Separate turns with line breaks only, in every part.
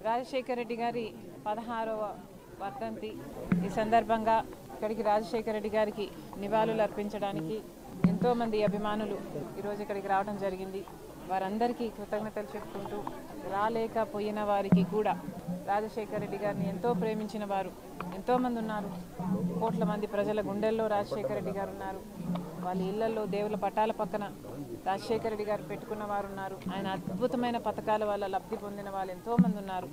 రాజశేఖర రెడ్డి గారి 16వ వర్ధంతి ఈ సందర్భంగా ఇక్కడికి రాజశేఖర రెడ్డి గారికి నివాళులు అర్పించడానికి ఎంతో మంది అభిమానులు ఈరోజు ఇక్కడికి రావడం జరిగింది. వారందరికీ కృతజ్ఞతలు చెప్పుకుంటూ రాలేకపోయిన వారికి కూడా రాజశేఖర రెడ్డి గారిని ఎంతో ప్రేమించిన వారు ఎంతో మంది ఉన్నారు. కోట్ల మంది ప్రజల గుండెల్లో రాజశేఖర రెడ్డి గారు ఉన్నారు. వాళ్ళ ఇళ్లలో దేవుల పటాల పక్కన రాజశేఖర రెడ్డి గారు పెట్టుకున్న వారు ఉన్నారు. ఆయన అద్భుతమైన పథకాల వల్ల లబ్ధి పొందిన వాళ్ళు ఎంతో మంది ఉన్నారు.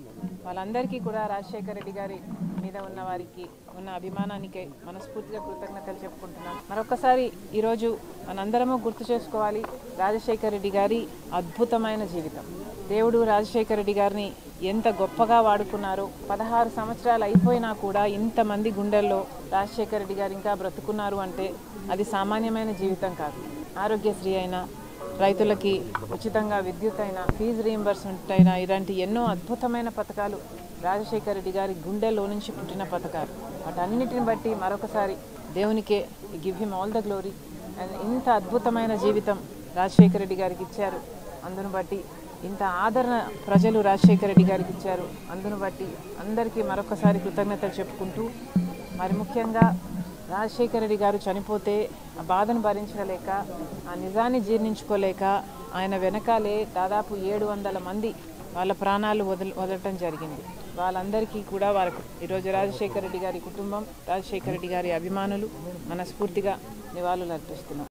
వాళ్ళందరికీ కూడా రాజశేఖర రెడ్డి గారి మీద ఉన్న వారికి ఉన్న అభిమానానికే మనస్ఫూర్తిగా కృతజ్ఞతలు చెప్పుకుంటున్నాం. మరొకసారి ఈరోజు మనందరము గుర్తు చేసుకోవాలి రాజశేఖర రెడ్డి గారి అద్భుతమైన జీవితం. దేవుడు రాజశేఖర రెడ్డి గారిని ఎంత గొప్పగా వాడుకున్నారో 16 సంవత్సరాలు అయిపోయినా కూడా ఇంతమంది గుండెల్లో రాజశేఖర రెడ్డి గారు ఇంకా బ్రతుకున్నారు అంటే అది సామాన్యమైన జీవితం కాదు. ఆరోగ్యశ్రీ అయినా, రైతులకి ఉచితంగా విద్యుత్ అయినా, ఫీజు రీయింబర్స్మెంట్ అయినా, ఇలాంటి ఎన్నో అద్భుతమైన పథకాలు రాజశేఖర రెడ్డి గారి గుండెల్లో నుంచి పుట్టిన పథకాలు. వాటన్నిటిని బట్టి మరొకసారి దేవునికే give him all the glory. And ఇంత అద్భుతమైన జీవితం రాజశేఖర రెడ్డి గారికి ఇచ్చారు. అందును బట్టి ఇంత ఆదరణ ప్రజలు రాజశేఖర రెడ్డి గారికి ఇచ్చారు. అందును బట్టి అందరికీ మరొకసారి కృతజ్ఞతలు చెప్పుకుంటూ, మరి ముఖ్యంగా రాజశేఖర రెడ్డి గారు చనిపోతే ఆ బాధను భరించలేక, ఆ నిజాన్ని జీర్ణించుకోలేక ఆయన వెనకాలే దాదాపు 700 మంది వాళ్ళ ప్రాణాలు వదలటం జరిగింది. వాళ్ళందరికీ కూడా వారికి ఈరోజు రాజశేఖర రెడ్డి గారి కుటుంబం, రాజశేఖర రెడ్డి గారి అభిమానులు మనస్ఫూర్తిగా నివాళులు అర్పిస్తున్నాం.